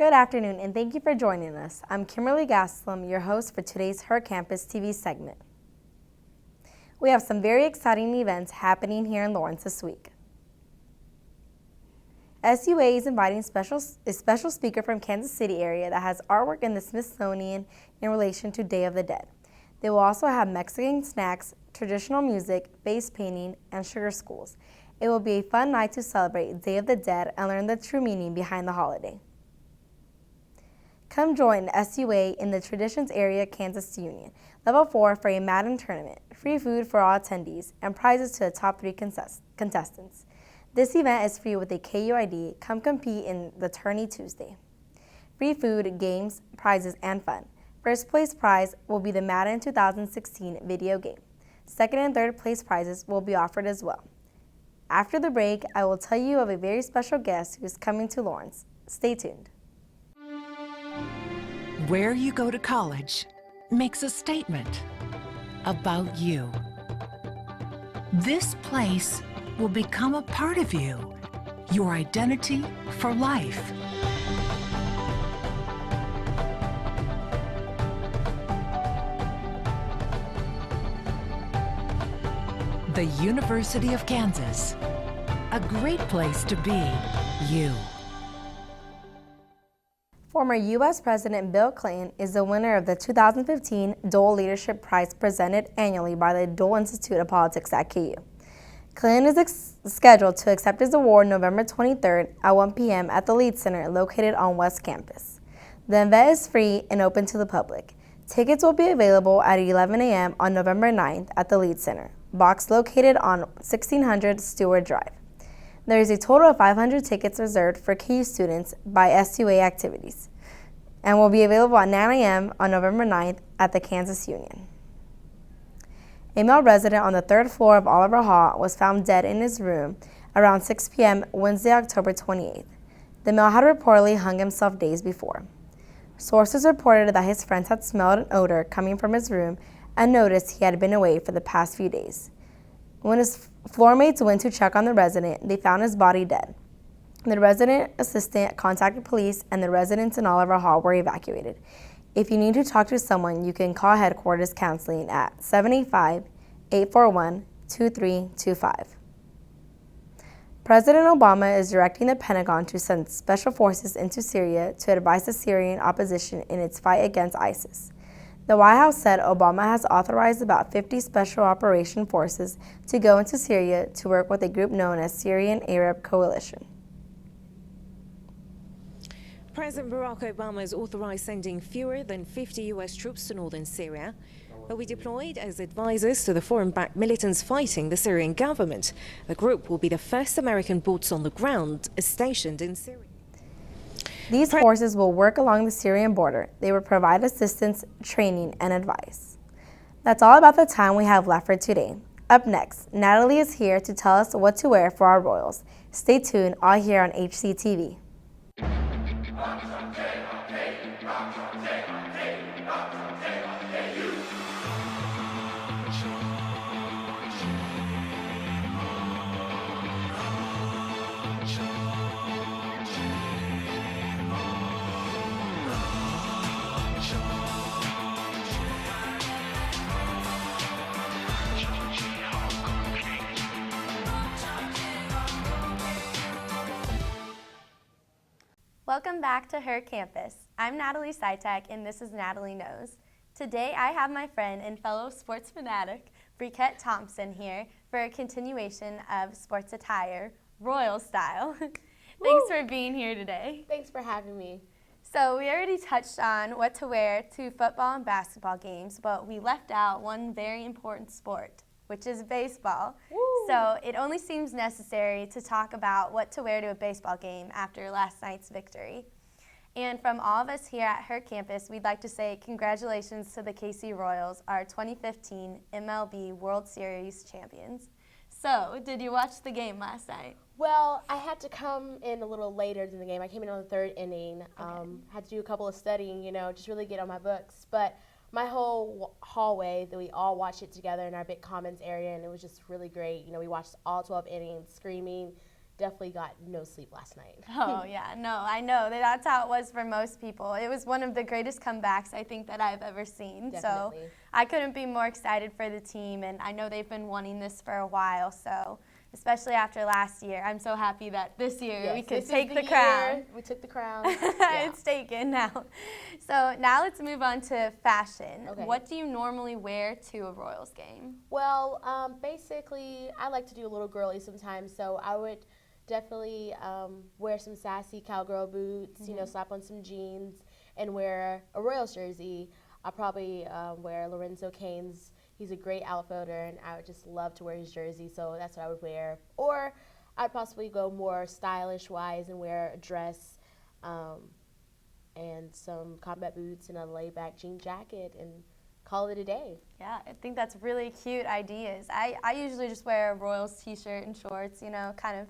Good afternoon, and thank you for joining us. I'm Kimberly Gaslam, your host for today's HerCampusTV segment. We have some very exciting events happening here in Lawrence this week. SUA is inviting a special speaker from Kansas City area that has artwork in the Smithsonian in relation to Day of the Dead. They will also have Mexican snacks, traditional music, face painting, and sugar schools. It will be a fun night to celebrate Day of the Dead and learn the true meaning behind the holiday. Come join SUA in the Traditions Area Kansas Union, Level 4 for a Madden tournament, free food for all attendees, and prizes to the top 3 contestants. This event is free with a KUID. Come compete in the tourney Tuesday. Free food, games, prizes, and fun. First place prize will be the Madden 2016 video game. Second and third place prizes will be offered as well. After the break, I will tell you of a very special guest who is coming to Lawrence. Stay tuned. Where you go to college makes a statement about you. This place will become a part of you, your identity for life. The University of Kansas, a great place to be you. Former U.S. President Bill Clinton is the winner of the 2015 Dole Leadership Prize presented annually by the Dole Institute of Politics at KU. Clinton is scheduled to accept his award November 23rd at 1 p.m. at the Lead Center located on West Campus. The event is free and open to the public. Tickets will be available at 11 a.m. on November 9th at the Lead Center, box located on 1600 Stewart Drive. There is a total of 500 tickets reserved for KU students by SUA activities and will be available at 9 a.m. on November 9th at the Kansas Union. A male resident on the third floor of Oliver Hall was found dead in his room around 6 p.m. Wednesday, October 28th. The male had reportedly hung himself days before. Sources reported that his friends had smelled an odor coming from his room and noticed he had been away for the past few days. When his floor mates went to check on the resident, they found his body dead. The resident assistant contacted police and the residents in Oliver Hall were evacuated. If you need to talk to someone, you can call headquarters counseling at 785-841-2325. President Obama is directing the Pentagon to send special forces into Syria to advise the Syrian opposition in its fight against ISIS. The White House said Obama has authorized about 50 special operation forces to go into Syria to work with a group known as Syrian Arab Coalition. President Barack Obama has authorized sending fewer than 50 U.S. troops to northern Syria. They'll be deployed as advisors to the foreign-backed militants fighting the Syrian government. The group will be the first American boots on the ground stationed in Syria. These forces will work along the Syrian border. They will provide assistance, training, and advice. That's all about the time we have left for today. Up next, Natalie is here to tell us what to wear for our Royals. Stay tuned, all here on HCTV. Welcome back to Her Campus. I'm Natalie Sytek, and this is Natalie Knows. Today I have my friend and fellow sports fanatic, Briquette Thompson, here for a continuation of sports attire, Royal style. Thanks for being here today. Thanks for having me. So we already touched on what to wear to football and basketball games, but we left out one very important sport, which is baseball. Woo. So it only seems necessary to talk about what to wear to a baseball game after last night's victory. And from all of us here at Her Campus, we'd like to say congratulations to the KC Royals, our 2015 MLB World Series champions. So, did you watch the game last night? Well, I had to come in a little later than the game. I came in on the third inning. Had to do a couple of studying, just really get on my books. But my whole hallway, that we all watched it together in our big commons area, and it was just really great. We watched all 12 innings, screaming, definitely got no sleep last night. Oh, yeah, no, I know. That's how it was for most people. It was one of the greatest comebacks I think that I've ever seen. Definitely. So I couldn't be more excited for the team, and I know they've been wanting this for a while. So especially after last year, I'm so happy that this year Yes, we could this take is the year crown. We took the crown. Yeah. It's taken now. So now let's move on to fashion. Okay. What do you normally wear to a Royals game? Well, basically, I like to do a little girly sometimes, so I would definitely wear some sassy cowgirl boots, you know, slap on some jeans, and wear a Royals jersey. I'll probably wear Lorenzo Cain's. He's a great outfielder, and I would just love to wear his jersey, so that's what I would wear. Or I'd possibly go more stylish-wise and wear a dress and some combat boots and a laid-back jean jacket and call it a day. Yeah, I think that's really cute ideas. I usually just wear a Royals t-shirt and shorts, you know, kind of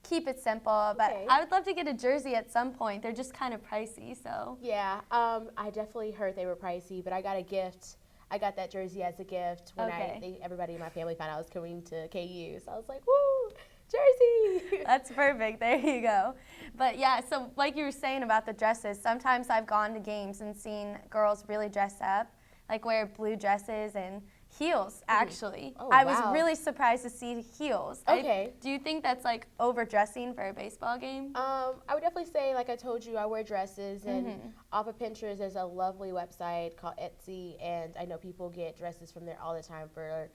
keep it simple. But Okay. I would love to get a jersey at some point. They're just kind of pricey, so. Yeah, I definitely heard they were pricey, but I got a gift. I got that jersey as a gift when Okay. everybody in my family found out I was coming to KU. So I was like, woo, jersey! That's perfect. There you go. But yeah, so like you were saying about the dresses, sometimes I've gone to games and seen girls really dress up, like wear blue dresses and heels, actually. Oh, I was wow. really surprised to see heels. Okay. Do you think that's like overdressing for a baseball game? I would definitely say, like I told you, I wear dresses, and off of Pinterest, there's a lovely website called Etsy, and I know people get dresses from there all the time for,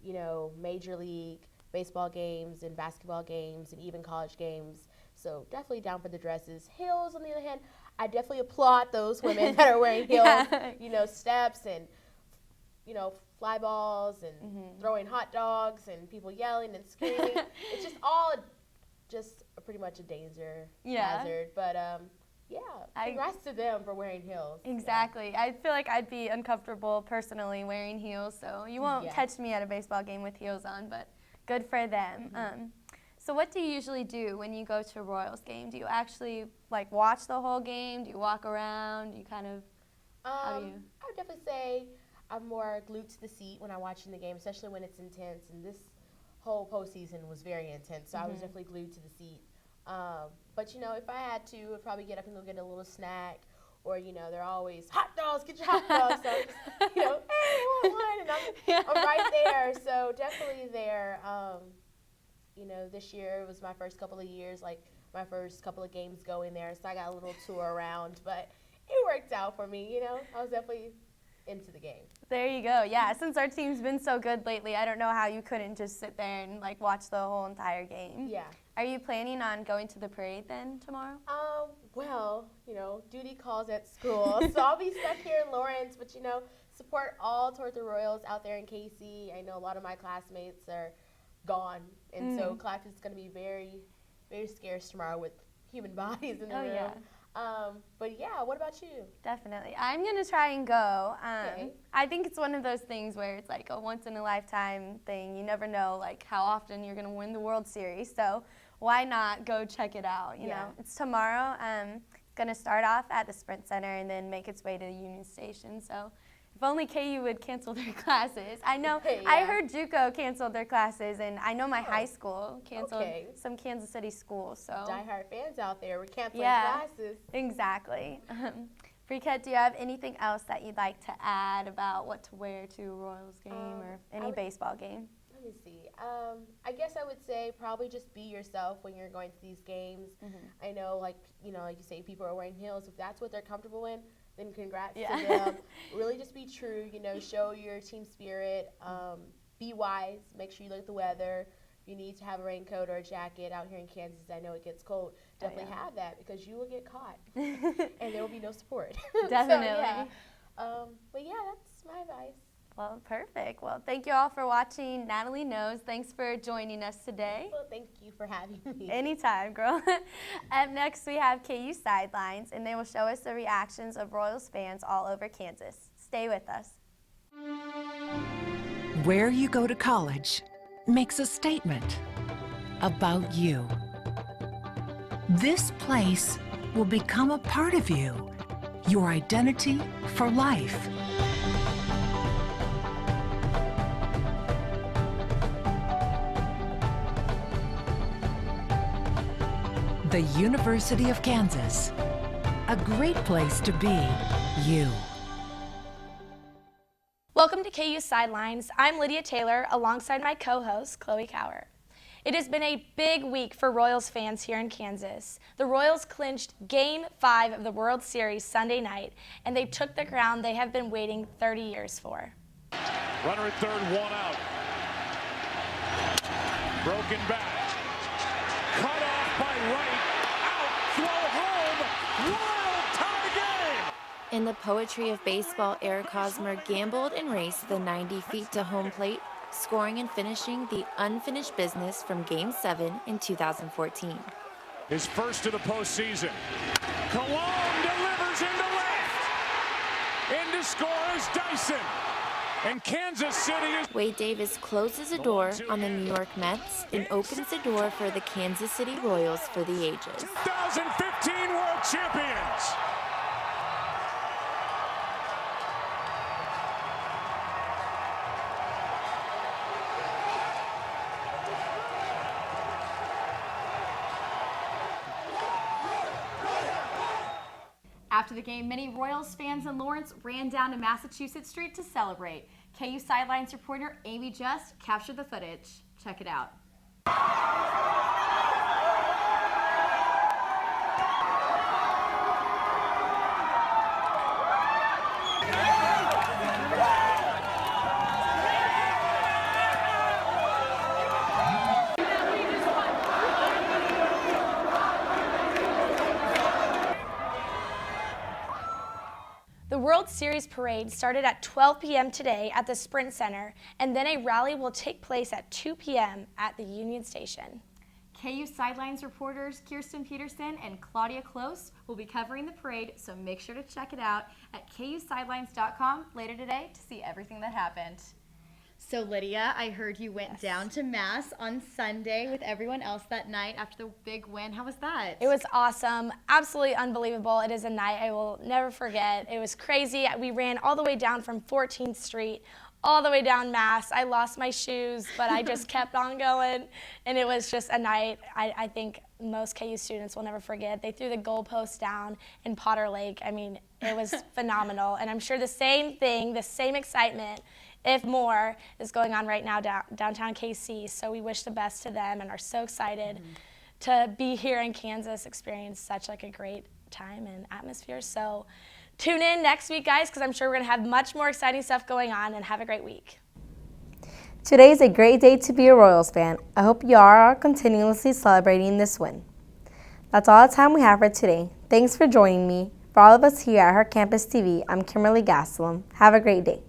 you know, Major League baseball games and basketball games and even college games. So definitely down for the dresses. Heels, on the other hand, I definitely applaud those women that are wearing heels, Yeah. you know, steps and, you know, fly balls and throwing hot dogs and people yelling and screaming. It's just all just pretty much a danger hazard. But yeah, congrats to them for wearing heels. Exactly. I feel like I'd be uncomfortable personally wearing heels, so you won't catch me at a baseball game with heels on, but good for them. So what do you usually do when you go to a Royals game? Do you actually like watch the whole game? Do you walk around? Do you kind of, how do you? I would definitely say I'm more glued to the seat when I'm watching the game, especially when it's intense. And this whole postseason was very intense, so I was definitely glued to the seat. But, you know, if I had to, I'd probably get up and go get a little snack. Or, you know, they're always, hot dogs, get your hot dogs. So, just, you know, hey, I want one. And I'm right there. So definitely there. You know, this year it was my first couple of years, like my first couple of games going there. So I got a little tour around. But it worked out for me, you know. I was definitely into the game. There you go. Yeah, since our team's been so good lately, I don't know how you couldn't just sit there and like watch the whole entire game. Yeah. Are you planning on going to the parade then tomorrow? Well, you know, duty calls at school, so I'll be stuck here in Lawrence, but, you know, support all toward the Royals out there in KC. I know a lot of my classmates are gone, and so class is going to be very, very scarce tomorrow with human bodies in the room. Yeah. But yeah, what about you? Definitely. I'm going to try and go. Okay. I think it's one of those things where it's like a once-in-a-lifetime thing. You never know like how often you're going to win the World Series, so why not go check it out, you know? It's tomorrow. It's going to start off at the Sprint Center and then make its way to Union Station, so if only KU would cancel their classes. I know, I heard JUCO canceled their classes, and I know my high school canceled some Kansas City schools. So Diehard fans out there, we're canceling classes. Exactly. Preet, do you have anything else that you'd like to add about what to wear to a Royals game or any baseball game? Let me see. I guess I would say probably just be yourself when you're going to these games. I know, like, you know, like you say, people are wearing heels. If that's what they're comfortable in, then congrats to them. Really just be true, you know, show your team spirit. Be wise. Make sure you look at the weather. If you need to have a raincoat or a jacket out here in Kansas, I know it gets cold. Definitely have that because you will get caught and there will be no support. Definitely. So, yeah. But yeah, that's my advice. Well, perfect. Well, thank you all for watching Natalie Knows. Thanks for joining us today. Well, thank you for having me. Anytime, girl. Up next, we have KU Sidelines, and they will show us the reactions of Royals fans all over Kansas. Stay with us. Where you go to college makes a statement about you. This place will become a part of you, your identity for life. the University of Kansas. A great place to be you. Welcome to KU Sidelines. I'm Lydia Taylor alongside my co-host, Chloe Cower. It has been a big week for Royals fans here in Kansas. The Royals clinched Game 5 of the World Series Sunday night, and they took the crown they have been waiting 30 years for. Runner at third, one out. Broken back. Cut off by right. Out. Throw home. Wild tie game. In the poetry of baseball, Eric Hosmer gambled and raced the 90 feet to home plate, scoring and finishing the unfinished business from Game 7 in 2014. His first of the postseason. Cologne delivers into left. In to score is Dyson. And Kansas City is... Wade Davis closes a door on the New York Mets and opens the door for the Kansas City Royals for the ages. 2015 World Champions. After the game, many Royals fans in Lawrence ran down to Massachusetts Street to celebrate. KU Sidelines reporter Amy Just captured the footage. Check it out. The World Series parade started at 12 p.m. today at the Sprint Center, and then a rally will take place at 2 p.m. at the Union Station. KU Sidelines reporters Kirsten Peterson and Claudia Close will be covering the parade, so make sure to check it out at kusidelines.com later today to see everything that happened. So Lydia, I heard you went down to Mass on Sunday with everyone else that night after the big win. How was that? It was awesome, absolutely unbelievable. It is a night I will never forget. It was crazy. We ran all the way down from 14th Street, all the way down Mass. I lost my shoes, but I just kept on going, and it was just a night I think most KU students will never forget. They threw the goalpost down in Potter Lake. I mean, it was phenomenal, and I'm sure the same thing, the same excitement, if more, is going on right now downtown KC. So we wish the best to them and are so excited to be here in Kansas, experience such like a great time and atmosphere. So tune in next week, guys, because I'm sure we're going to have much more exciting stuff going on, and have a great week. Today is a great day to be a Royals fan. I hope you are continuously celebrating this win. That's all the time we have for today. Thanks for joining me. For all of us here at HerCampusTV, I'm Kimberly Gastelum. Have a great day.